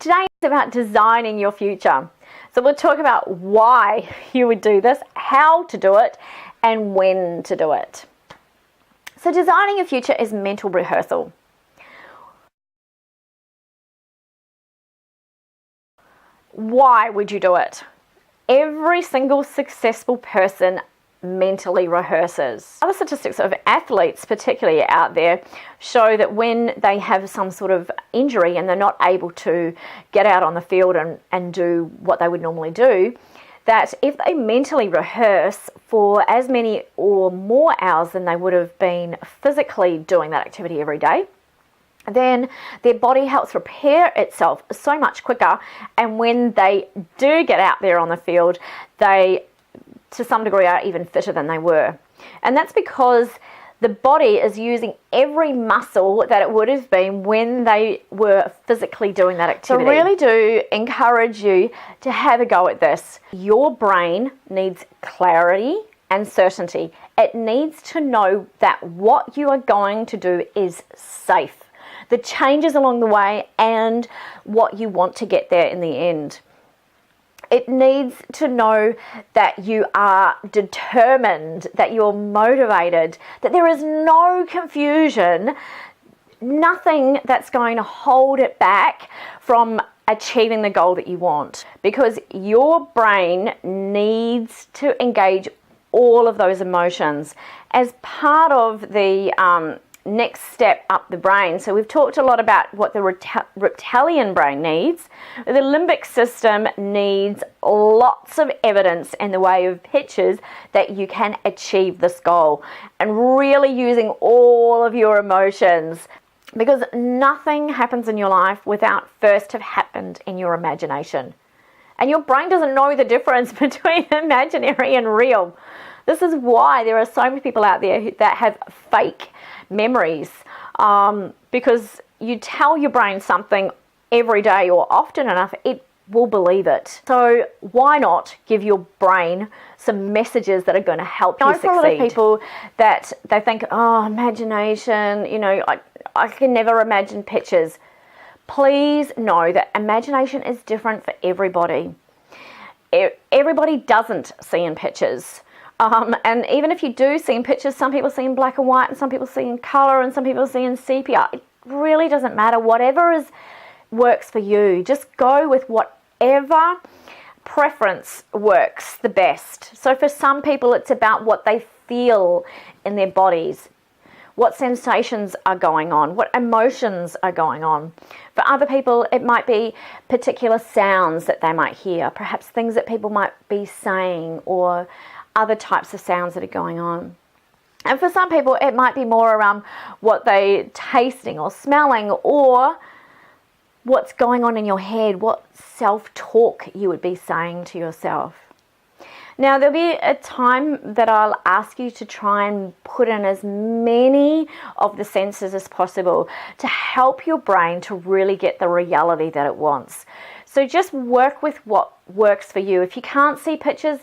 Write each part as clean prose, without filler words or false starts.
today is about designing your future. So we'll talk about why you would do this, how to do it, and when to do it. So designing your future is mental rehearsal. Why would you do it? Every single successful person mentally rehearses. Other statistics of athletes, particularly out there, show that when they have some sort of injury and they're not able to get out on the field and do what they would normally do, that if they mentally rehearse for as many or more hours than they would have been physically doing that activity every day, then their body helps repair itself so much quicker, and when they do get out there on the field, they to some degree are even fitter than they were. And that's because the body is using every muscle that it would have been when they were physically doing that activity. So I really do encourage you to have a go at this. Your brain needs clarity and certainty. It needs to know that what you are going to do is safe. The changes along the way and what you want to get there in the end. It needs to know that you are determined, that you're motivated, that there is no confusion, nothing that's going to hold it back from achieving the goal that you want. Because your brain needs to engage all of those emotions as part of the next step up the brain. So we've talked a lot about what the reptilian brain needs. The limbic system needs lots of evidence in the way of pictures that you can achieve this goal, and really using all of your emotions, because nothing happens in your life without first have happened in your imagination. And your brain doesn't know the difference between imaginary and real. This is why there are so many people out there that have fake memories, because you tell your brain something every day or often enough, it will believe it. So why not give your brain some messages that are going to help you succeed? For a lot of people that they think, oh, imagination, I can never imagine pictures. Please know that imagination is different for everybody. Everybody doesn't see in pictures. And even if you do see in pictures, some people see in black and white and some people see in colour and some people see in sepia. It really doesn't matter. Whatever works for you. Just go with whatever preference works the best. So for some people, it's about what they feel in their bodies, what sensations are going on, what emotions are going on. For other people, it might be particular sounds that they might hear, perhaps things that people might be saying, or other types of sounds that are going on. And for some people, it might be more around what they're tasting or smelling, or what's going on in your head, what self-talk you would be saying to yourself. Now, there'll be a time that I'll ask you to try and put in as many of the senses as possible to help your brain to really get the reality that it wants. So just work with what works for you. If you can't see pictures,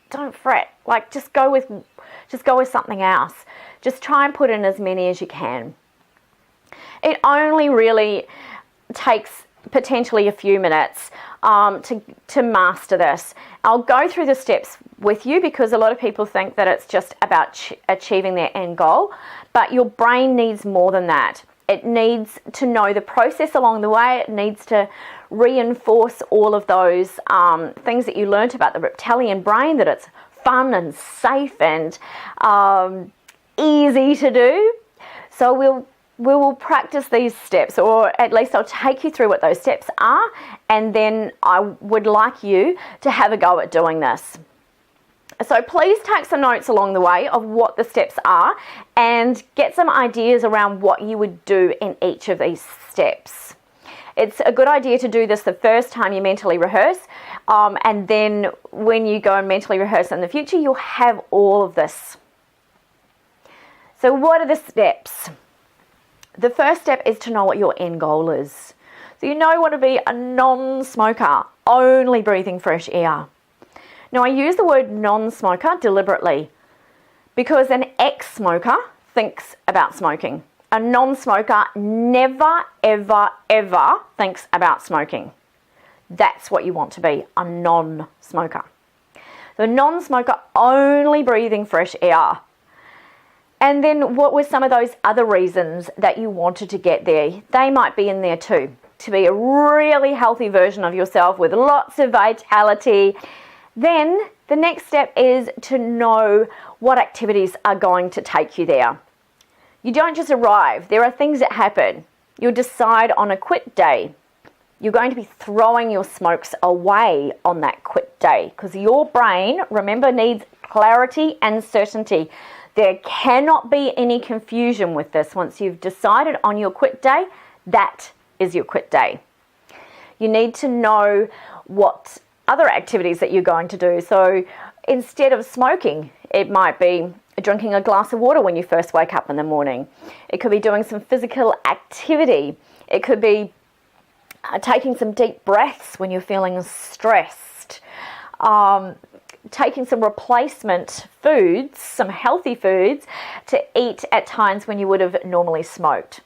don't fret. Just go with something else. Just try and put in as many as you can. It only really takes potentially a few minutes to master this. I'll go through the steps with you because a lot of people think that it's just about achieving their end goal, but your brain needs more than that. It needs to know the process along the way. It needs to reinforce all of those things that you learnt about the reptilian brain, that it's fun and safe and easy to do. So we will practice these steps, or at least I'll take you through what those steps are, and then I would like you to have a go at doing this. So please take some notes along the way of what the steps are and get some ideas around what you would do in each of these steps. It's a good idea to do this the first time you mentally rehearse, and then when you go and mentally rehearse in the future, you'll have all of this. So what are the steps? The first step is to know what your end goal is. So you want to be a non-smoker, only breathing fresh air. Now, I use the word non-smoker deliberately because an ex-smoker thinks about smoking. A non-smoker never, ever, ever thinks about smoking. That's what you want to be, a non-smoker. The non-smoker only breathing fresh air. And then what were some of those other reasons that you wanted to get there? They might be in there too. To be a really healthy version of yourself with lots of vitality. Then the next step is to know what activities are going to take you there. You don't just arrive. There are things that happen. You'll decide on a quit day. You're going to be throwing your smokes away on that quit day because your brain, remember, needs clarity and certainty. There cannot be any confusion with this. Once you've decided on your quit day, that is your quit day. You need to know what other activities that you're going to do. So instead of smoking, it might be drinking a glass of water when you first wake up in the morning. It could be doing some physical activity. It could be taking some deep breaths when you're feeling stressed. Taking some replacement foods, some healthy foods to eat at times when you would have normally smoked.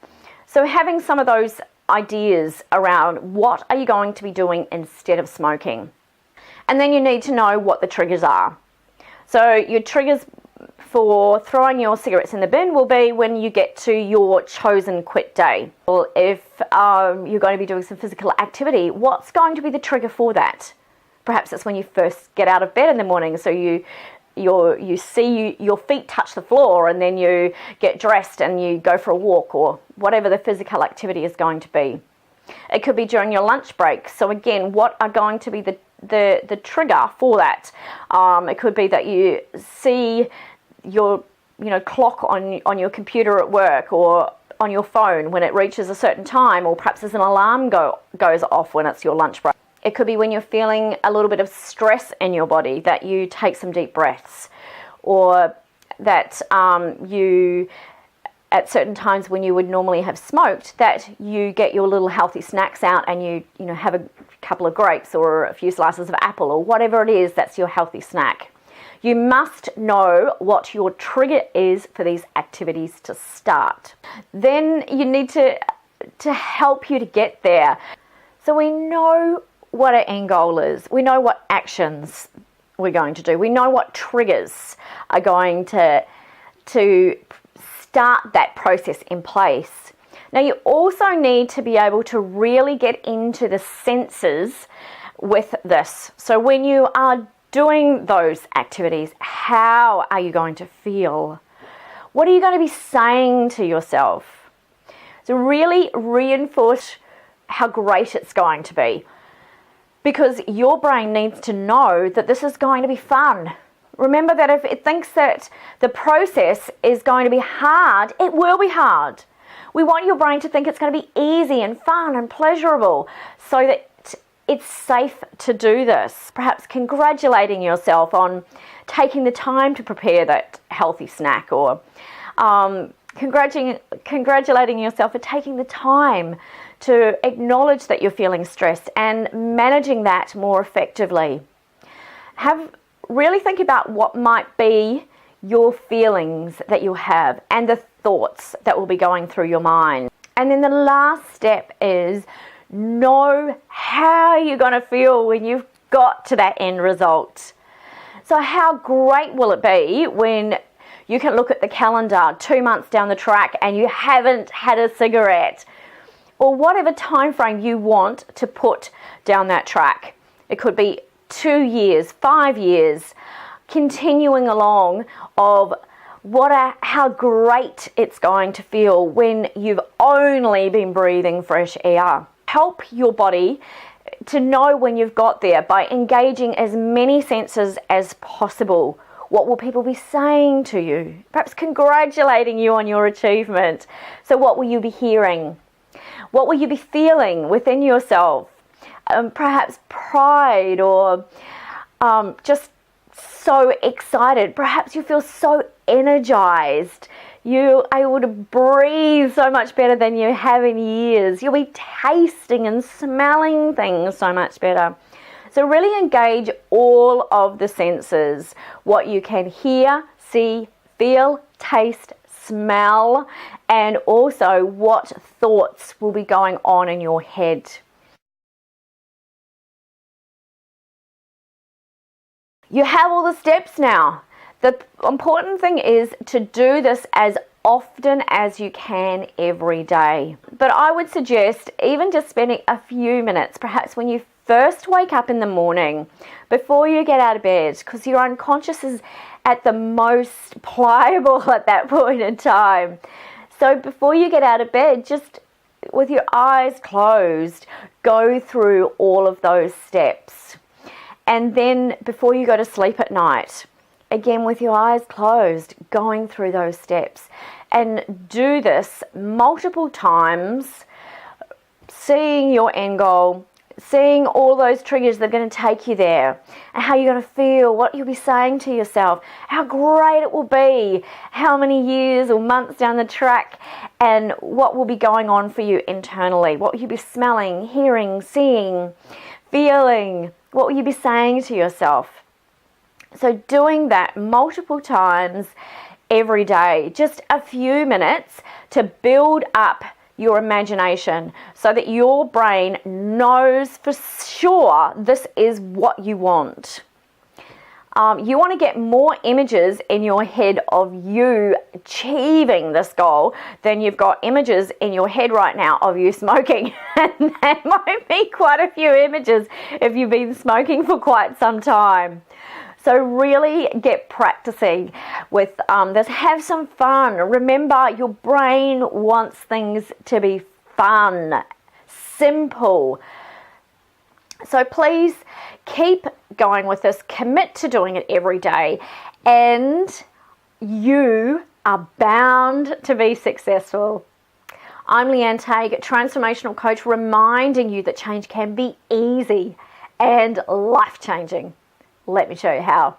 So having some of those ideas around what are you going to be doing instead of smoking. And then you need to know what the triggers are. So your triggers for throwing your cigarettes in the bin will be when you get to your chosen quit day. Well, if you're going to be doing some physical activity, what's going to be the trigger for that? Perhaps it's when you first get out of bed in the morning, so you see your feet touch the floor and then you get dressed and you go for a walk or whatever the physical activity is going to be. It could be during your lunch break. So again, what are going to be the trigger for that? It could be that you see your clock on your computer at work or on your phone when it reaches a certain time, or perhaps there's an alarm goes off when it's your lunch break. It could be when you're feeling a little bit of stress in your body that you take some deep breaths, or that you at certain times when you would normally have smoked, that you get your little healthy snacks out and you have a couple of grapes or a few slices of apple or whatever it is that's your healthy snack. You must know what your trigger is for these activities to start. Then you need to help you to get there. So we know what our end goal is. We know what actions we're going to do. We know what triggers are going to start that process in place. Now you also need to be able to really get into the senses with this. So when you are doing those activities, how are you going to feel? What are you going to be saying to yourself? So really reinforce how great it's going to be, because your brain needs to know that this is going to be fun. Remember that if it thinks that the process is going to be hard, it will be hard. We want your brain to think it's going to be easy and fun and pleasurable so that it's safe to do this. Perhaps congratulating yourself on taking the time to prepare that healthy snack, or congratulating yourself for taking the time to acknowledge that you're feeling stressed and managing that more effectively. Really think about what might be your feelings that you have and the thoughts that will be going through your mind. And then the last step is know how you're going to feel when you've got to that end result. So how great will it be when you can look at the calendar 2 months down the track and you haven't had a cigarette, or whatever time frame you want to put down that track. It could be 2 years, 5 years, continuing along of how great it's going to feel when you've only been breathing fresh air. Help your body to know when you've got there by engaging as many senses as possible. What will people be saying to you? Perhaps congratulating you on your achievement. So what will you be hearing? What will you be feeling within yourself? Perhaps pride, or just so excited. Perhaps you feel so energized. You're able to breathe so much better than you have in years. You'll be tasting and smelling things so much better. So really engage all of the senses. What you can hear, see, feel, taste, smell, and also what thoughts will be going on in your head. You have all the steps now. The important thing is to do this as often as you can every day. But I would suggest even just spending a few minutes, perhaps when you first wake up in the morning, before you get out of bed, because your unconscious is at the most pliable at that point in time. So before you get out of bed, just with your eyes closed, go through all of those steps. And then before you go to sleep at night, again with your eyes closed, going through those steps. And do this multiple times, seeing your end goal, seeing all those triggers that are going to take you there, and how you're going to feel, what you'll be saying to yourself, how great it will be, how many years or months down the track, and what will be going on for you internally, what you'll be smelling, hearing, seeing, feeling, what will you be saying to yourself. So doing that multiple times every day, just a few minutes to build up your imagination so that your brain knows for sure this is what you want. You want to get more images in your head of you achieving this goal than you've got images in your head right now of you smoking. And that might be quite a few images if you've been smoking for quite some time. So really get practicing with this. Have some fun. Remember, your brain wants things to be fun, simple. So please keep going with this. Commit to doing it every day, and you are bound to be successful. I'm Leanne Tague, transformational coach, reminding you that change can be easy and life-changing. Let me show you how.